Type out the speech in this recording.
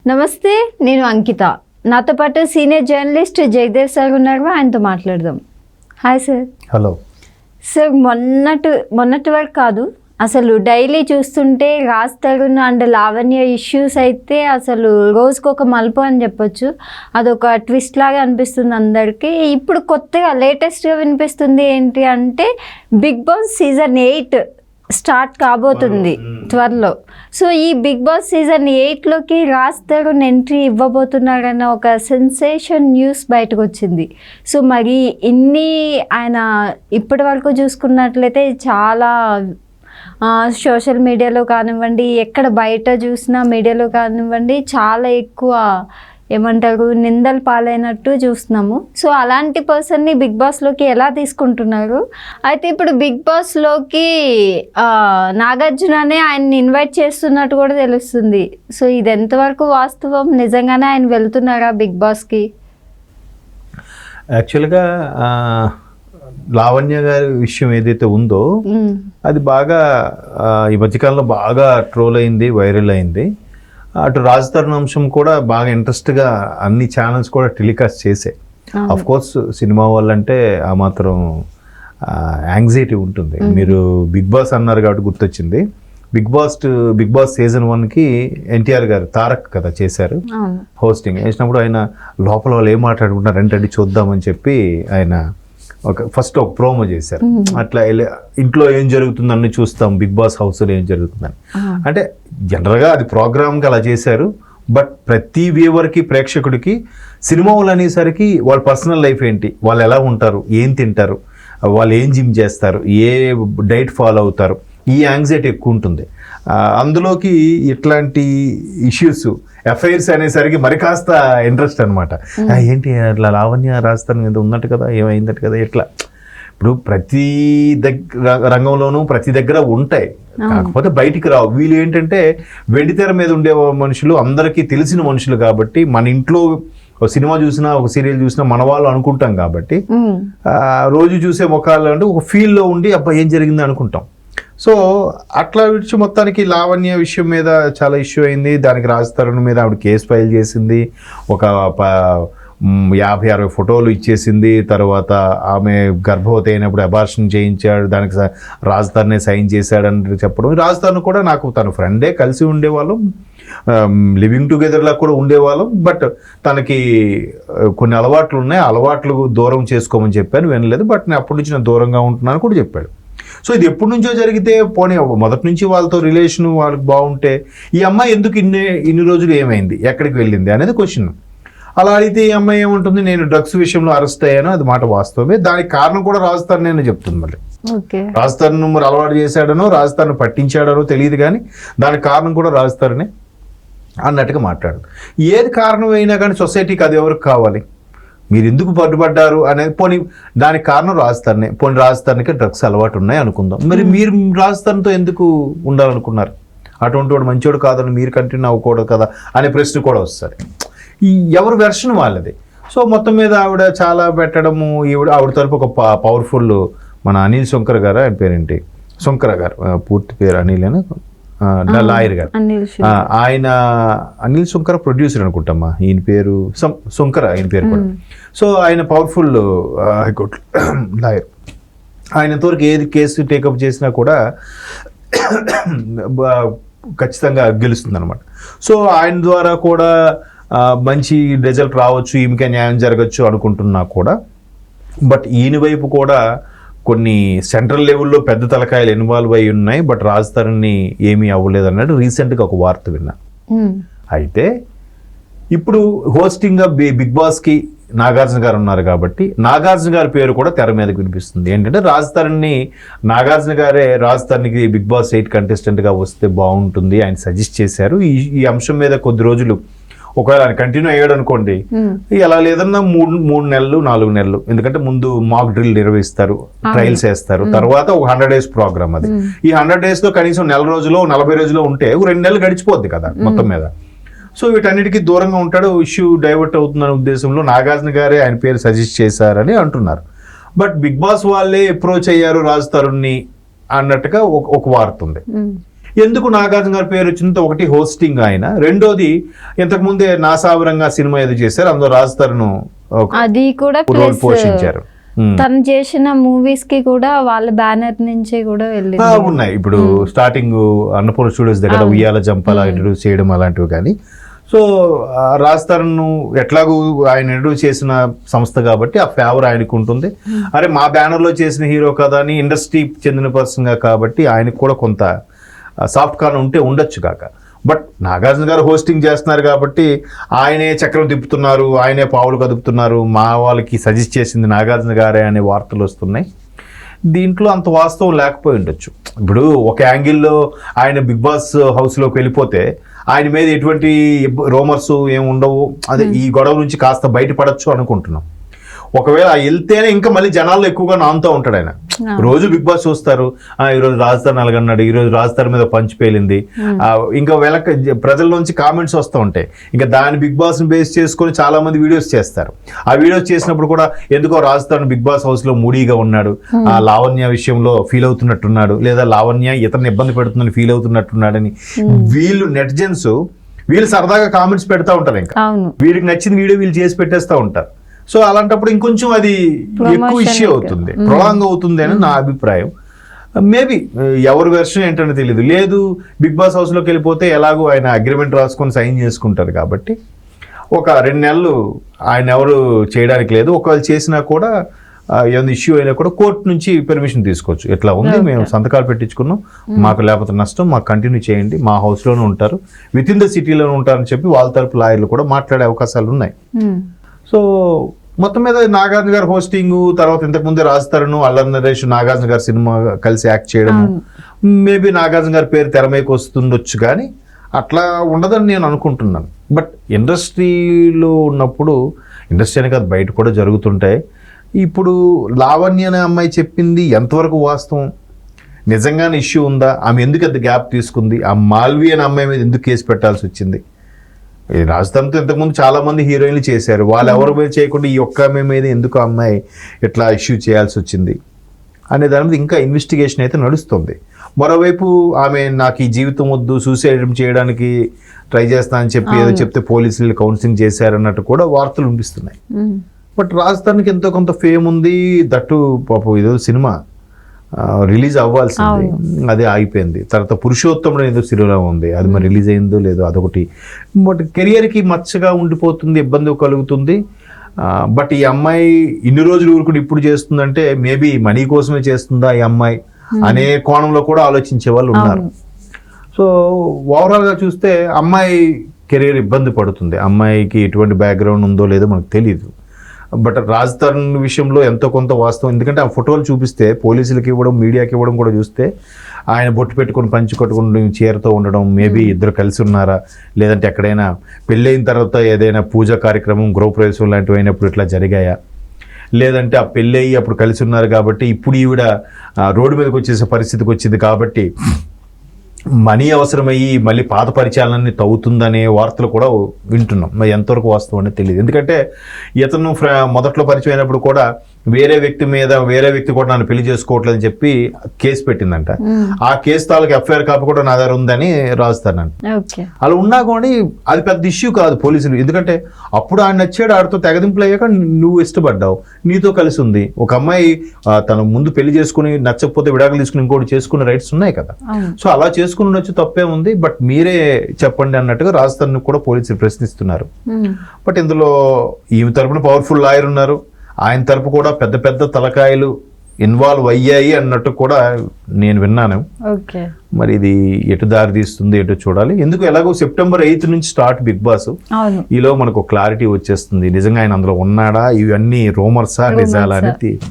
నమస్తే, నేను అంకిత. నాతో పాటు సీనియర్ జర్నలిస్ట్ జయదేవ్ సార్ ఉన్నారు, ఆయనతో మాట్లాడదాం. Hi sir. Hello sir. మొన్నటి వరకు కాదు, అసలు డైలీ చూస్తుంటే రాజ్ తరుణ్ అండ్ లావణ్య ఇష్యూస్ అయితే అసలు రోజుకొక మలుపు అని చెప్పొచ్చు. అదొక ట్విస్ట్ లాగా అనిపిస్తుంది అందరికీ. ఇప్పుడు కొత్తగా లేటెస్ట్గా వినిపిస్తుంది ఏంటి అంటే బిగ్ బాస్ సీజన్ 8 స్టార్ట్ కాబోతుంది త్వరలో. సో ఈ బిగ్ బాస్ సీజన్ 8లోకి రాజ్ తరుణ్ ఎంట్రీ ఇవ్వబోతున్నారన్న ఒక సెన్సేషన్ న్యూస్ బయటకు వచ్చింది. సో మరి ఆయన ఇప్పటి వరకు చూసుకున్నట్లయితే చాలా సోషల్ మీడియాలో కానివ్వండి, ఎక్కడ బయట చూసినా మీడియాలో కానివ్వండి, చాలా ఎక్కువ ఏమంటారు నిందలు పాలైనట్టు చూస్తున్నాము. సో అలాంటి పర్సన్ని బిగ్ బాస్లోకి ఎలా తీసుకుంటున్నారు? అయితే ఇప్పుడు బిగ్ బాస్లోకి నాగార్జుననే ఆయన్ని ఇన్వైట్ చేస్తున్నట్టు కూడా తెలుస్తుంది. సో ఇది ఎంతవరకు వాస్తవం? నిజంగానే ఆయన వెళ్తున్నారా బిగ్ బాస్కి? యాక్చువల్గా లావణ్య గారి విషయం ఏదైతే ఉందో అది బాగా ఈ మధ్యకాలంలో బాగా ట్రోల్ అయింది, వైరల్ అయింది. అటు రాజ్ తరుణ్ అంశం కూడా బాగా ఇంట్రెస్ట్గా అన్ని ఛానల్స్ కూడా టెలికాస్ట్ చేసాయి. అఫ్ కోర్స్ సినిమా వాళ్ళంటే ఆ మాత్రం యాంగ్జైటీ ఉంటుంది. మీరు బిగ్ బాస్ అన్నారు కాబట్టి గుర్తొచ్చింది. బిగ్ బాస్ సీజన్ 1కి ఎన్టీఆర్ గారు తారక్ కదా చేశారు హోస్టింగ్. వేసినప్పుడు ఆయన లోపల వాళ్ళు ఏం మాట్లాడుకుంటారు రండి చూద్దామని చెప్పి ఆయన ఫస్ట్ ఒక ప్రోమో చేశారు. అట్లా ఇంట్లో ఏం జరుగుతుంది అన్ని చూస్తాం, బిగ్ బాస్ హౌస్లో ఏం జరుగుతుందని. అంటే జనరల్గా అది ప్రోగ్రామ్కి అలా చేశారు. బట్ ప్రతి వ్యూవర్కి, ప్రేక్షకుడికి సినిమా వాళ్ళు అనేసరికి వాళ్ళ పర్సనల్ లైఫ్ ఏంటి, వాళ్ళు ఎలా ఉంటారు, ఏం తింటారు, వాళ్ళు ఏం జిమ్ చేస్తారు, ఏ డైట్ ఫాలో అవుతారు, ఈ యాంగ్జైటీ ఎక్కువ ఉంటుంది. అందులోకి ఇట్లాంటి ఇష్యూస్, ఎఫ్ఐఆర్స్ అనేసరికి మరి కాస్త ఇంట్రెస్ట్ అనమాట. ఏంటి అట్లా లావణ్య రాజస్థాన్ మీద ఉన్నట్టు కదా, ఏమైందట్టు కదా, ఇట్లా ఇప్పుడు ప్రతి రంగంలోనూ ప్రతి దగ్గర ఉంటాయి, కాకపోతే బయటికి రావు. వీళ్ళు ఏంటంటే వెండితెర మీద ఉండే మనుషులు, అందరికీ తెలిసిన మనుషులు కాబట్టి, మన ఇంట్లో ఒక సినిమా చూసినా ఒక సీరియల్ చూసినా మన వాళ్ళు అనుకుంటాం కాబట్టి, రోజు చూసే ముఖాలు అంటే ఒక ఫీల్లో ఉండి అబ్బా ఏం జరిగింది అనుకుంటాం. సో అట్లా విడిచి మొత్తానికి లావణ్య విషయం మీద చాలా ఇష్యూ అయింది. దానికి రాజ్ తరుణ్ మీద ఆవిడ కేసు ఫైల్ చేసింది. ఒక 50-60 ఫోటోలు ఇచ్చేసింది. తర్వాత ఆమె గర్భవతి అయినప్పుడు అబార్షన్ చేయించాడు, దానికి రాజ్ తరుణే సైన్ చేశాడని చెప్పడం. రాజ్ తరుణ్ కూడా నాకు తన ఫ్రెండే, కలిసి ఉండేవాళ్ళం, లివింగ్ టుగెదర్లా కూడా ఉండేవాళ్ళం. బట్ తనకి కొన్ని అలవాట్లు ఉన్నాయి, అలవాట్లు దూరం చేసుకోమని చెప్పాను, వినలేదు. బట్ నేను అప్పటి నుంచి నేను దూరంగా ఉంటున్నాను కూడా చెప్పాడు. సో ఇది ఎప్పటి నుంచో జరిగితే పోనీ మొదటి నుంచి వాళ్ళతో రిలేషన్ వాళ్ళకి బాగుంటే ఈ అమ్మాయి ఎందుకు ఇన్ని రోజులు ఏమైంది, ఎక్కడికి వెళ్ళింది అనేది క్వశ్చన్. అలా అడిగితే ఈ అమ్మాయి ఏముంటుంది, నేను డ్రగ్స్ విషయంలో అరెస్ట్ అయ్యాను, అది మాట వాస్తవమే. దానికి కారణం కూడా రాజ్ తరుణ్ చెప్తుంది. మళ్ళీ రాజ్ తరుణ్ మరి అలవాటు చేశాడనో రాజ్ తరుణ్ పట్టించాడనో తెలియదు, కానీ దానికి కారణం కూడా రాజ్ తరుణే అన్నట్టుగా మాట్లాడు. ఏది కారణం అయినా కానీ సొసైటీకి అది ఎవరికి కావాలి, మీరు ఎందుకు పట్టుబడ్డారు అనేది. పోనీ దానికి కారణం రాజ్ తరుణే. పోనీ రాజ్ తరుణ్కి డ్రగ్స్ అలవాటు ఉన్నాయి అనుకుందాం, మరి మీరు రాజ్ తరుణ్తో ఎందుకు ఉండాలనుకున్నారు? అటువంటి వాడు మంచివాడు కాదని మీరు కంటిన్యూ అవ్వకూడదు కదా అనే ప్రశ్న కూడా వస్తుంది. ఈ ఎవరి వెర్షన్ వాళ్ళది. సో మొత్తం మీద ఆవిడ చాలా పెట్టడము, ఆవిడ తరపు ఒక పవర్ఫుల్ మన అనిల్ శంకర్ గారు, ఆయన పేరేంటి, శంకర గారు, పూర్తి పేరు అనిల్ అని, లాయర్ గారు. ఆయన అనిల్ శంకర్ ప్రొడ్యూసర్ అనుకుంటామా, ఈయన పేరు శంకర, ఆయన పేరు కూడా. సో ఆయన పవర్ఫుల్ హైకోర్టు లాయర్. ఆయనతోరికి ఏది కేసు టేకప్ చేసినా కూడా ఖచ్చితంగా గెలుస్తుంది అనమాట. సో ఆయన ద్వారా కూడా మంచి రిజల్ట్ రావచ్చు, ఈమెకే న్యాయం జరగచ్చు అనుకుంటున్నా కూడా. బట్ ఈయన వైపు కూడా కొన్ని సెంట్రల్ లెవెల్లో పెద్ద తలకాయలు ఇన్వాల్వ్ అయి ఉన్నాయి. బట్ రాజ్ తరుణ్ని ఏమీ అవ్వలేదు అన్నట్టు రీసెంట్గా ఒక వార్త విన్నా. అయితే ఇప్పుడు హోస్టింగ్గా బిగ్ బాస్కి నాగార్జున గారు ఉన్నారు కాబట్టి నాగార్జున గారి పేరు కూడా తెర మీదకి వినిపిస్తుంది. ఏంటంటే రాజ్ తరుణ్ని, నాగార్జున గారే రాజ్ తరుణ్కి బిగ్ బాస్ 8 కంటెస్టెంట్గా వస్తే బాగుంటుంది ఆయన సజెస్ట్ చేశారు. ఈ అంశం మీద కొద్ది రోజులు ఒకవేళ ఆయన కంటిన్యూ అయ్యాడు అనుకోండి, ఎలా లేదన్నా 3 నెలలు 4 నెలలు, ఎందుకంటే ముందు మాక్ డ్రిల్ నిర్వహిస్తారు, ట్రయల్స్ వేస్తారు, తర్వాత ఒక 100 days ప్రోగ్రామ్. అది ఈ 100 days లో కనీసం 1 నెల రోజులో 40 రోజులో ఉంటే 2 నెలలు గడిచిపోద్ది కదా మొత్తం మీద. సో వీటన్నిటికీ దూరంగా ఉంటాడు, ఇష్యూ డైవర్ట్ అవుతుందనే ఉద్దేశంలో నాగార్జున గారే ఆయన పేరు సజెస్ట్ చేశారని అంటున్నారు. బట్ బిగ్ బాస్ వాళ్ళే అప్రోచ్ అయ్యారు రాజ్ తరుణ్ని అన్నట్టుగా ఒక వార్త ఉంది. ఎందుకు నాగార్జున గారి పేరు వచ్చిందో ఒకటి హోస్టింగ్ ఆయన, రెండోది ఇంతకుముందే నా సావరంగా సినిమా ఏదో చేశారు, అందులో రాజ్ తరుణ్ అది కూడా రోల్ ప్లస్ పోషించారు. తను చేసిన మూవీస్ కి కూడా వాళ్ళ బ్యానర్ నుంచే కూడా వెళ్ళింది. ఉన్నాయి ఇప్పుడు స్టార్టింగ్ అన్నపూర్ణ స్టూడియోస్ దగ్గర ఉయ్యాల జంపాల ఇంట్రడ్యూస్ చేయడం అలాంటివి కానీ. సో రాజ్ తరుణ్ ఎట్లాగూ ఆయన ఇంట్రడ్యూస్ చేసిన సంస్థ కాబట్టి ఆ ఫేవర్ ఆయనకు ఉంటుంది. అరే మా బ్యానర్లో చేసిన హీరో కదా అని ఇండస్ట్రీ చెందిన పర్సన్గా కాబట్టి ఆయనకు కూడా కొంత సాఫ్ట్ కార్నర్ ఉంటే ఉండొచ్చు కాక. బట్ నాగార్జున గారు హోస్టింగ్ చేస్తున్నారు కాబట్టి ఆయనే చక్రం తిప్పుతున్నారు, ఆయనే పావులు కదుపుతున్నారు, మా వాళ్ళకి సజెస్ట్ చేసింది నాగార్జున గారే అనే వార్తలు వస్తున్నాయి. దీంట్లో అంత వాస్తవం లేకపోయి ఉండొచ్చు. ఇప్పుడు ఒక యాంగిల్లో ఆయన బిగ్ బాస్ హౌస్లోకి వెళ్ళిపోతే ఆయన మీద ఎటువంటి రోమర్స్ ఏమి ఉండవు, అదే ఈ గొడవ నుంచి కాస్త బయటపడచ్చు అనుకుంటున్నాం. ఒకవేళ వెళ్తేనే ఇంకా మళ్ళీ జనాల్లో ఎక్కువగా నానుతూ ఉంటాడు ఆయన. రోజు బిగ్ బాస్ చూస్తారు, ఈరోజు రాజధాని అలాగన్నాడు, ఈరోజు రాజధాని మీద పంచి పేలింది, ఇంకా ప్రజల నుంచి కామెంట్స్ వస్తూ ఉంటాయి. ఇంకా దాని బిగ్ బాస్ని బేస్ చేసుకొని చాలా మంది వీడియోస్ చేస్తారు. ఆ వీడియోస్ చేసినప్పుడు కూడా ఎందుకో రాజధాని బిగ్ బాస్ హౌస్లో మూడీగా ఉన్నాడు, ఆ లావణ్య విషయంలో ఫీల్ అవుతున్నట్టున్నాడు, లేదా లావణ్య ఇతన్ని ఇబ్బంది పెడుతుందని ఫీల్ అవుతున్నట్టున్నాడని వీళ్ళు నెటిజన్స్ వీళ్ళు సరదాగా కామెంట్స్ పెడతా ఉంటారు. ఇంకా వీరికి నచ్చిన వీడియో వీళ్ళు చేసి పెట్టేస్తూ ఉంటారు. సో అలాంటప్పుడు ఇంకొంచెం అది ఎక్కువ ఇష్యూ అవుతుంది, ప్రొలాంగ్ అవుతుంది అని నా అభిప్రాయం. మేబీ ఎవరి వెర్షన్ ఏంటనే తెలియదు. లేదు బిగ్ బాస్ హౌస్లోకి వెళ్ళిపోతే ఎలాగో ఆయన అగ్రిమెంట్ రాసుకొని సైన్ చేసుకుంటారు కాబట్టి ఒక 2 నెలలు ఆయన ఎవరు చేయడానికి లేదు. ఒకవేళ చేసినా కూడా ఏమైనా ఇష్యూ అయినా కూడా కోర్టు నుంచి పర్మిషన్ తీసుకోవచ్చు. ఎట్లా ఉంది, మేము సంతకాలు పెట్టించుకున్నాం, మాకు లేకపోతే నష్టం, మాకు కంటిన్యూ చేయండి, మా హౌస్లోనే ఉంటారు, విత్ ఇన్ ద సిటీలోనే ఉంటారని చెప్పి వాళ్ళ తరపు లాయర్లు కూడా మాట్లాడే అవకాశాలు ఉన్నాయి. సో మొత్తం మీద నాగార్జున గారు హోస్టింగ్, తర్వాత ఇంతకుముందే రాజ్ తరుణ్, అల్లరి నరేష్ నాగార్జున గారి సినిమా కలిసి యాక్ట్ చేయడము, మేబీ నాగార్జున గారి పేరు తెరమైకి వస్తుండొచ్చు కానీ అట్లా ఉండదని నేను అనుకుంటున్నాను. బట్ ఇండస్ట్రీలో ఉన్నప్పుడు, ఇండస్ట్రీ అనే కాదు బయట కూడా జరుగుతుంటాయి. ఇప్పుడు లావణ్య అనే అమ్మాయి చెప్పింది ఎంతవరకు వాస్తవం, నిజంగానే ఇష్యూ ఉందా, ఆమె ఎందుకు అంత గ్యాప్ తీసుకుంది, ఆ మాల్వి అనే అమ్మాయి మీద ఎందుకు కేసు పెట్టాల్సి వచ్చింది, రాజధానితో ఇంతకుముందు చాలా మంది హీరోయిన్లు చేశారు, వాళ్ళు ఎవరి మీద చేయకుండా ఈ ఒక్క అమ్మాయి మీద ఎందుకు అమ్మాయి ఇట్లా ఇష్యూ చేయాల్సి వచ్చింది అనే దాని మీద ఇంకా ఇన్వెస్టిగేషన్ అయితే నడుస్తుంది. మరోవైపు ఆమె నాకు ఈ జీవితం వద్దు, సూసైడ్ చేయడానికి ట్రై చేస్తా అని చెప్పి ఏదో చెప్తే పోలీసులు కౌన్సిలింగ్ చేశారన్నట్టు కూడా వార్తలు వినిపిస్తున్నాయి. బట్ రాజధానికి ఎంతో కొంత ఫేమ్ ఉంది, దట్టు పాపం ఏదో సినిమా రిలీజ్ అవ్వాల్సింది, అదే ఆగిపోయింది. తర్వాత పురుషోత్తముడు ఏదో సినిమా ఉంది, అది మరి రిలీజ్ అయిందో లేదో అదొకటి. బట్ కెరియర్కి మచ్చగా ఉండిపోతుంది, ఇబ్బంది కలుగుతుంది. బట్ ఈ అమ్మాయి ఇన్ని రోజులు ఊరుకుని ఇప్పుడు చేస్తుందంటే మేబీ మనీ కోసమే చేస్తుందా ఈ అమ్మాయి అనే కోణంలో కూడా ఆలోచించే వాళ్ళు ఉన్నారు. సో ఓవరాల్గా చూస్తే అమ్మాయి కెరియర్ ఇబ్బంది పడుతుంది. అమ్మాయికి ఎటువంటి బ్యాక్గ్రౌండ్ ఉందో లేదో మనకు తెలియదు. బట్ రాజ్ తరుణ్ విషయంలో ఎంతో కొంత వాస్తవం, ఎందుకంటే ఆ ఫోటోలు చూపిస్తే పోలీసులకి ఇవ్వడం, మీడియాకి ఇవ్వడం కూడా చూస్తే ఆయన బొట్టు పెట్టుకొని పంచి కట్టుకుని చీరతో ఉండడం, మేబీ ఇద్దరు కలిసి ఉన్నారా, లేదంటే ఎక్కడైనా పెళ్ళైన తర్వాత ఏదైనా పూజా కార్యక్రమం, గృహప్రవేశం లాంటివి అయినప్పుడు ఇట్లా జరిగాయా, లేదంటే ఆ పెళ్ళయి అప్పుడు కలిసి ఉన్నారు కాబట్టి ఇప్పుడు ఈవిడ రోడ్డు మీదకి వచ్చేసే పరిస్థితికి వచ్చింది కాబట్టి మనీ అవసరమయ్యి మళ్ళీ పాత పరిచయాలన్నీ తవ్వుతుందనే వార్తలు కూడా వింటున్నాం. మరి ఎంతవరకు వాస్తవం అనేది తెలియదు. ఎందుకంటే ఇతను మొదట్లో పరిచయం అయినప్పుడు కూడా వేరే వ్యక్తి కూడా నన్ను పెళ్లి చేసుకోవట్లేదని చెప్పి కేసు పెట్టిందంట. ఆ కేసు తాలూకు ఎఫ్ఐఆర్ కాపీ కూడా నా దగ్గర ఉందని రాస్తానంట. అలా ఉన్నా కానీ అది పెద్ద ఇష్యూ కాదు పోలీసులు, ఎందుకంటే అప్పుడు ఆయన నచ్చాడు, ఆడితో తెగదింపులు అయ్యాక నువ్వు ఇష్టపడ్డావు, నీతో కలిసి ఉంది. ఒక అమ్మాయి తను ముందు పెళ్లి చేసుకుని నచ్చకపోతే విడాకులు తీసుకుని ఇంకోటి చేసుకునే రైట్స్ ఉన్నాయి కదా. సో అలా చేసుకుని వచ్చి తప్పే ఉంది, బట్ మీరే చెప్పండి అన్నట్టుగా రాజధాని కూడా పోలీసులు ప్రశ్నిస్తున్నారు. బట్ ఇందులో ఈమె తరపున పవర్ఫుల్ లాయర్ ఉన్నారు, ఆయన తరపు కూడా పెద్ద పెద్ద తలకాయలు ఇన్వాల్వ్ అయ్యాయి అన్నట్టు కూడా నేను విన్నాను. మరి ఇది ఎటు దారి తీస్తుంది ఎటు చూడాలి. ఎందుకు ఎలాగో September 8 నుంచి స్టార్ట్ బిగ్ బాస్, ఈలో మనకు క్లారిటీ వచ్చేస్తుంది నిజంగా ఆయన అందులో ఉన్నాడా, ఇవన్నీ రూమర్సా నిజాలా అనేది.